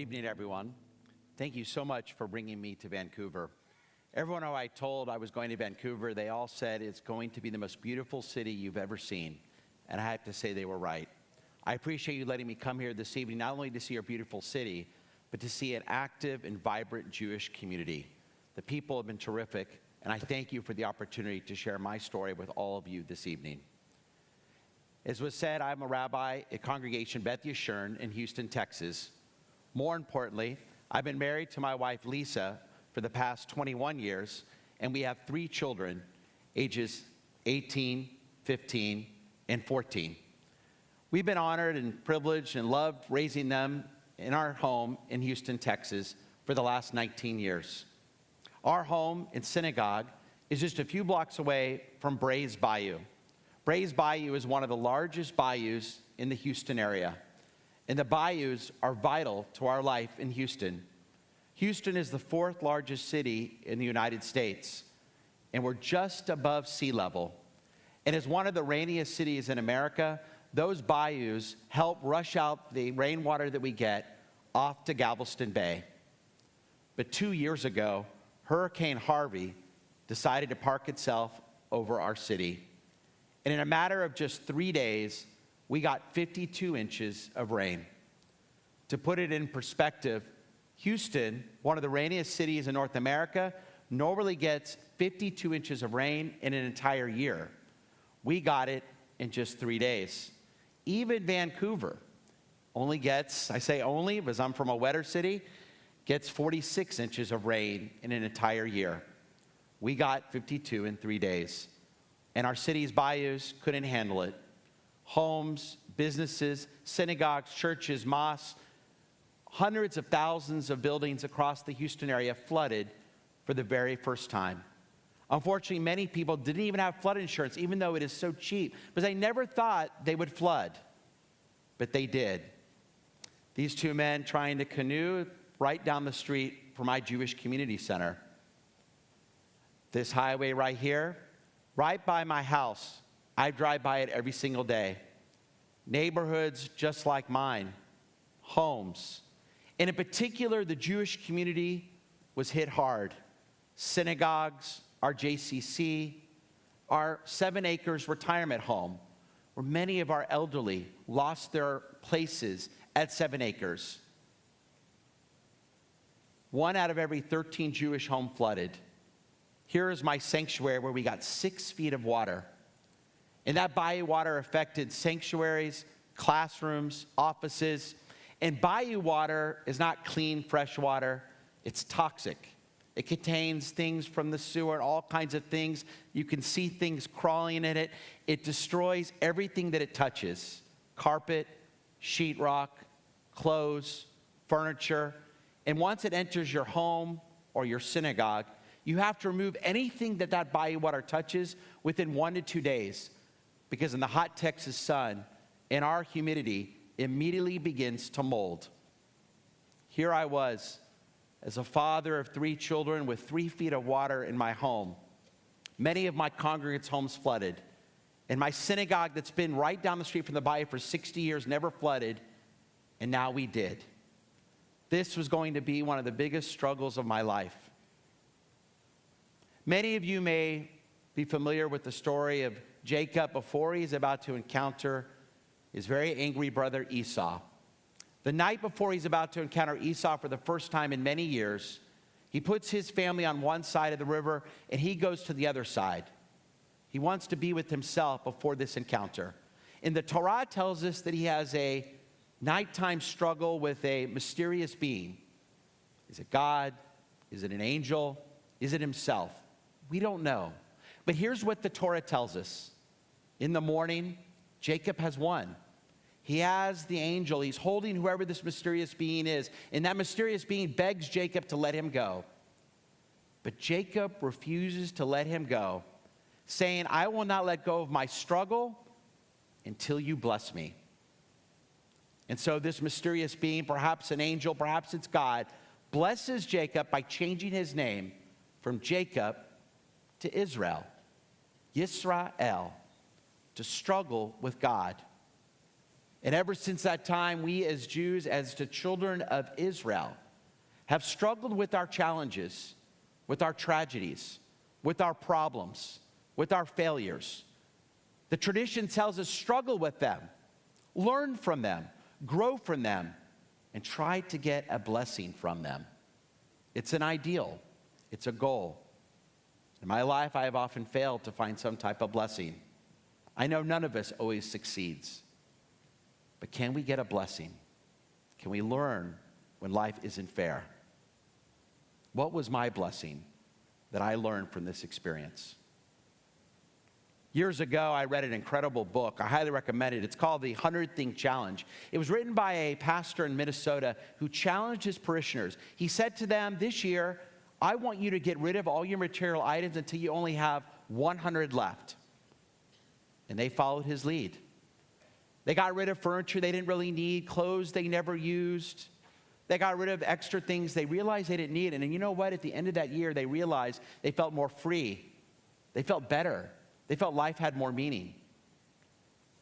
evening, everyone. Thank you so much for bringing me to Vancouver. Everyone who I told I was going to Vancouver, they all said it's going to be the most beautiful city you've ever seen. And I have to say they were right. I appreciate you letting me come here this evening, not only to see our beautiful city, but to see an active and vibrant Jewish community. The people have been terrific, and I thank you for the opportunity to share my story with all of you this evening. As was said, I'm a rabbi at Congregation Beth Yeshurun in Houston, Texas. More importantly, I've been married to my wife, Lisa, for the past 21 years, and we have 3 children, ages 18, 15, and 14. We've been honored and privileged and loved raising them in our home in Houston, Texas, for the last 19 years. Our home and synagogue is just a few blocks away from Brays Bayou. Brays Bayou is one of the largest bayous in the Houston area. And the bayous are vital to our life in Houston. Houston is the 4th largest city in the United States, and we're just above sea level. And as one of the rainiest cities in America, those bayous help rush out the rainwater that we get off to Galveston Bay. But 2 years ago, Hurricane Harvey decided to park itself over our city. And in a matter of just 3 days, we got 52 inches of rain. To put it in perspective, Houston, one of the rainiest cities in North America, normally gets 52 inches of rain in an entire year. We got it in just 3 days. Even Vancouver only gets, I say only because I'm from a wetter city, gets 46 inches of rain in an entire year. We got 52 in 3 days. And our city's bayous couldn't handle it. Homes, businesses, synagogues, churches, mosques, hundreds of thousands of buildings across the Houston area flooded for the very first time. Unfortunately, many people didn't even have flood insurance, even though it is so cheap, because they never thought they would flood, but they did. These 2 men trying to canoe right down the street from my Jewish community center. This highway right here, right by my house, I drive by it every single day. Neighborhoods just like mine, homes. And in particular, the Jewish community was hit hard. Synagogues, our JCC, our 7 acres retirement home, where many of our elderly lost their places at 7 acres. 1 out of every 13 Jewish homes flooded. Here is my sanctuary where we got 6 feet of water. And that bayou water affected sanctuaries, classrooms, offices. And bayou water is not clean, fresh water. It's toxic. It contains things from the sewer, all kinds of things. You can see things crawling in it. It destroys everything that it touches. Carpet, sheetrock, clothes, furniture. And once it enters your home or your synagogue, you have to remove anything that bayou water touches within 1 to 2 days. Because in the hot Texas sun, and our humidity immediately begins to mold. Here I was, as a father of 3 children with 3 feet of water in my home. Many of my congregants' homes flooded. And my synagogue that's been right down the street from the bayou for 60 years never flooded, and now we did. This was going to be one of the biggest struggles of my life. Many of you may be familiar with the story of Jacob before he's about to encounter his very angry brother Esau. The night before he's about to encounter Esau for the first time in many years, he puts his family on one side of the river and he goes to the other side. He wants to be with himself before this encounter. And the Torah tells us that he has a nighttime struggle with a mysterious being. Is it God? Is it an angel? Is it himself? We don't know. But here's what the Torah tells us. In the morning, Jacob has won. He has the angel. He's holding whoever this mysterious being is. And that mysterious being begs Jacob to let him go. But Jacob refuses to let him go, saying, I will not let go of my struggle until you bless me. And so this mysterious being, perhaps an angel, perhaps it's God, blesses Jacob by changing his name from Jacob to Israel, Yisrael, to struggle with God. And ever since that time, we as Jews, as the children of Israel, have struggled with our challenges, with our tragedies, with our problems, with our failures. The tradition tells us struggle with them, learn from them, grow from them, and try to get a blessing from them. It's an ideal. It's a goal. In my life, I have often failed to find some type of blessing. I know none of us always succeeds. But can we get a blessing? Can we learn when life isn't fair? What was my blessing that I learned from this experience? Years ago, I read an incredible book. I highly recommend it. It's called The 100 Thing Challenge. It was written by a pastor in Minnesota who challenged his parishioners. He said to them, this year, I want you to get rid of all your material items until you only have 100 left. And they followed his lead. They got rid of furniture they didn't really need, clothes they never used. They got rid of extra things they realized they didn't need. And you know what? At the end of that year, they realized they felt more free. They felt better. They felt life had more meaning.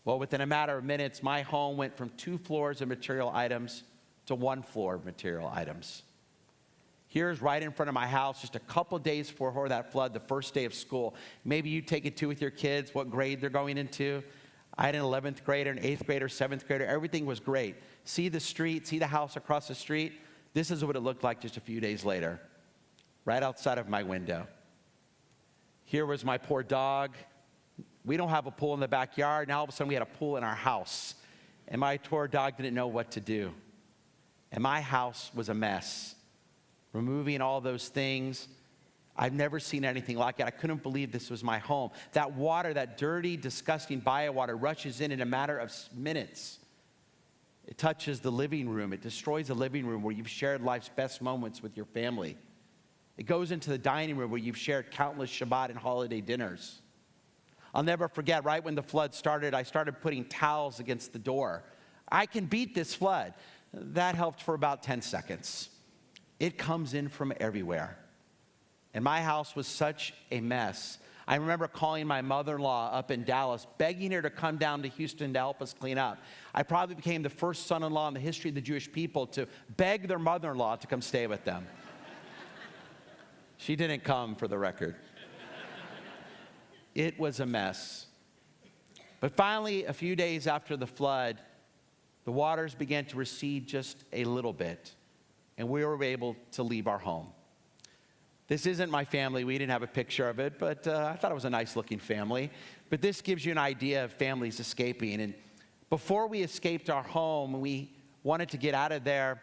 Well, within a matter of minutes, my home went from 2 floors of material items to 1 floor of material items. Here's right in front of my house, just a couple days before that flood, the first day of school. Maybe you take it too with your kids, what grade they're going into. I had an 11th grader, an 8th grader, 7th grader. Everything was great. See the street, see the house across the street. This is what it looked like just a few days later, right outside of my window. Here was my poor dog. We don't have a pool in the backyard. Now all of a sudden we had a pool in our house. And my poor dog didn't know what to do. And my house was a mess. Removing all those things. I've never seen anything like it. I couldn't believe this was my home. That water, that dirty, disgusting biowater rushes in a matter of minutes. It touches the living room. It destroys the living room where you've shared life's best moments with your family. It goes into the dining room where you've shared countless Shabbat and holiday dinners. I'll never forget, right when the flood started, I started putting towels against the door. I can beat this flood. That helped for about 10 seconds. It comes in from everywhere. And my house was such a mess. I remember calling my mother-in-law up in Dallas, begging her to come down to Houston to help us clean up. I probably became the first son-in-law in the history of the Jewish people to beg their mother-in-law to come stay with them. She didn't come, for the record. It was a mess. But finally, a few days after the flood, the waters began to recede just a little bit, and we were able to leave our home. This isn't my family. We didn't have a picture of it, but I thought it was a nice-looking family. But this gives you an idea of families escaping. And before we escaped our home, we wanted to get out of there.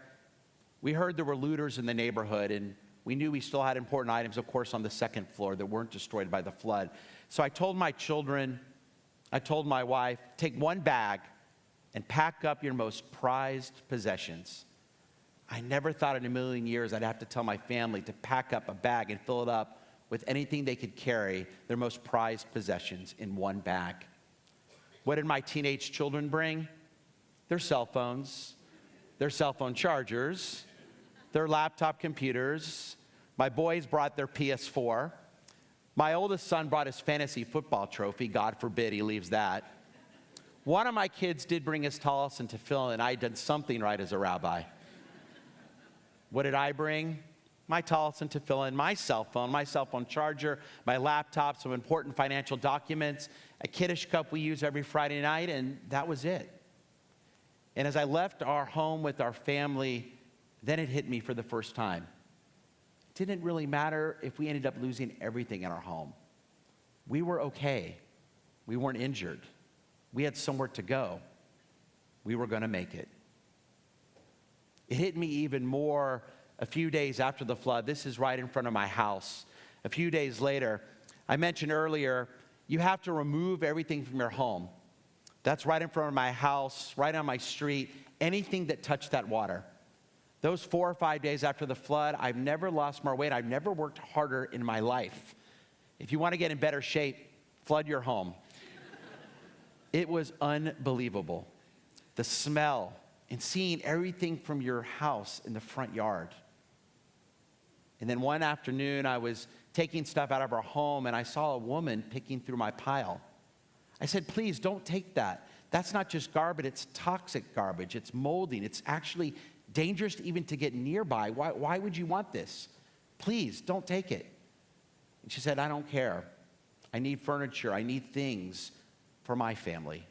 We heard there were looters in the neighborhood, and we knew we still had important items, of course, on the 2nd floor that weren't destroyed by the flood. So I told my children, I told my wife, take one bag and pack up your most prized possessions. I never thought in a million years I'd have to tell my family to pack up a bag and fill it up with anything they could carry, their most prized possessions, in one bag. What did my teenage children bring? Their cell phones, their cell phone chargers, their laptop computers. My boys brought their PS4. My oldest son brought his fantasy football trophy. God forbid he leaves that. One of my kids did bring his tallis and tefillin, and I had done something right as a rabbi. What did I bring? My tallis and tefillin, my cell phone charger, my laptop, some important financial documents, a Kiddush cup we use every Friday night, and that was it. And as I left our home with our family, then it hit me for the first time. It didn't really matter if we ended up losing everything in our home. We were okay. We weren't injured. We had somewhere to go. We were going to make it. It hit me even more a few days after the flood. This is right in front of my house. A few days later, I mentioned earlier, you have to remove everything from your home. That's right in front of my house, right on my street, anything that touched that water. Those 4 or 5 days after the flood, I've never lost more weight. I've never worked harder in my life. If you want to get in better shape, flood your home. It was unbelievable. The smell, and seeing everything from your house in the front yard. And then one afternoon, I was taking stuff out of our home, and I saw a woman picking through my pile. I said, please, don't take that. That's not just garbage, it's toxic garbage. It's molding. It's actually dangerous even to get nearby. Why would you want this? Please, don't take it. And she said, I don't care. I need furniture. I need things for my family.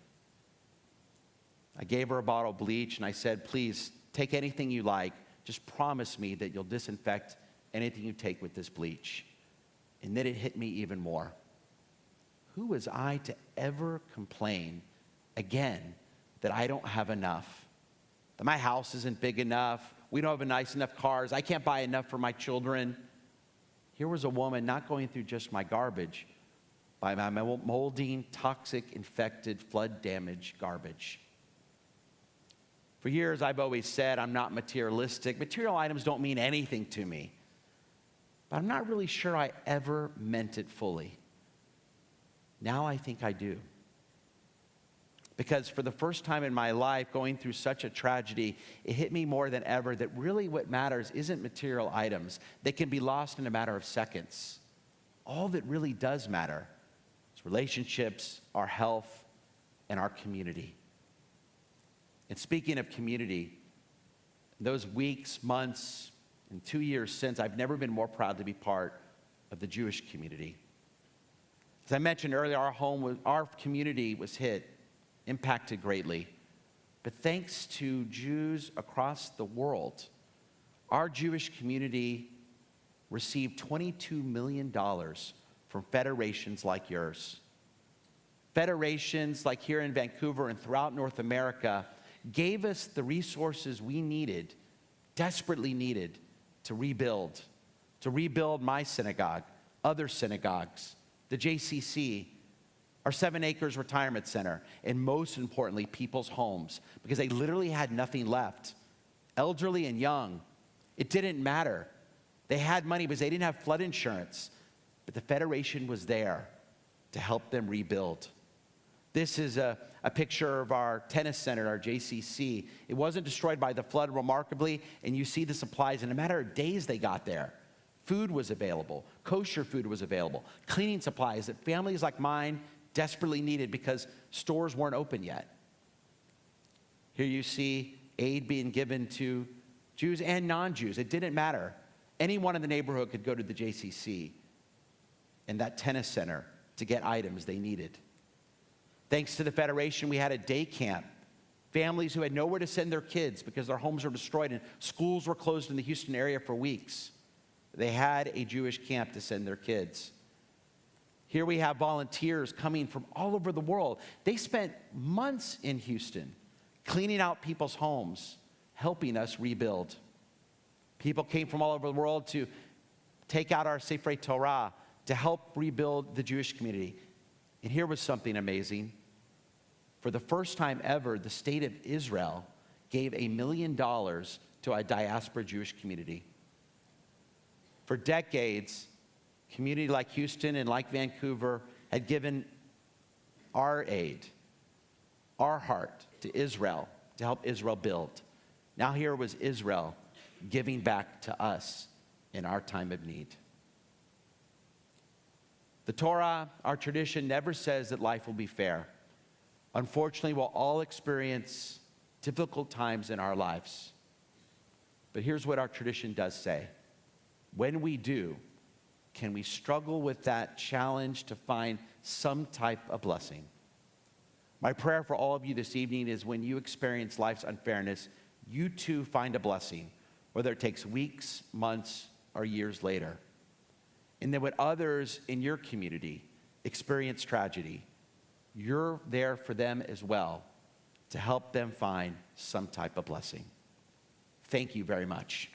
I gave her a bottle of bleach, and I said, please, take anything you like. Just promise me that you'll disinfect anything you take with this bleach. And then it hit me even more. Who was I to ever complain again that I don't have enough? That my house isn't big enough, we don't have nice enough cars, I can't buy enough for my children. Here was a woman not going through just my garbage, by my molding, toxic, infected, flood-damaged garbage. For years, I've always said I'm not materialistic. Material items don't mean anything to me. But I'm not really sure I ever meant it fully. Now I think I do. Because for the first time in my life, going through such a tragedy, it hit me more than ever that really what matters isn't material items. They can be lost in a matter of seconds. All that really does matter is relationships, our health, and our community. And speaking of community, those weeks, months, and 2 years since, I've never been more proud to be part of the Jewish community. As I mentioned earlier, our community was hit, impacted greatly. But thanks to Jews across the world, our Jewish community received $22 million from federations like yours. Federations like here in Vancouver and throughout North America gave us the resources we needed, desperately needed, to rebuild my synagogue, other synagogues, the JCC, our 7 Acres Retirement Center, and most importantly, people's homes, because they literally had nothing left. Elderly and young, it didn't matter. They had money because they didn't have flood insurance, but the Federation was there to help them rebuild. This is a picture of our tennis center, our JCC. It wasn't destroyed by the flood, remarkably, and you see the supplies. In a matter of days, they got there. Food was available. Kosher food was available. Cleaning supplies that families like mine desperately needed because stores weren't open yet. Here you see aid being given to Jews and non-Jews. It didn't matter. Anyone in the neighborhood could go to the JCC and that tennis center to get items they needed. Thanks to the Federation, we had a day camp. Families who had nowhere to send their kids because their homes were destroyed and schools were closed in the Houston area for weeks. They had a Jewish camp to send their kids. Here we have volunteers coming from all over the world. They spent months in Houston cleaning out people's homes, helping us rebuild. People came from all over the world to take out our Sefer Torah to help rebuild the Jewish community. And here was something amazing. For the first time ever, the state of Israel gave $1 million to a diaspora Jewish community. For decades, community like Houston and like Vancouver had given our aid, our heart to Israel to help Israel build. Now here was Israel giving back to us in our time of need. The Torah, our tradition, never says that life will be fair. Unfortunately, we'll all experience difficult times in our lives. But here's what our tradition does say. When we do, can we struggle with that challenge to find some type of blessing? My prayer for all of you this evening is when you experience life's unfairness, you too find a blessing, whether it takes weeks, months, or years later. And then when others in your community experience tragedy, you're there for them as well to help them find some type of blessing. Thank you very much.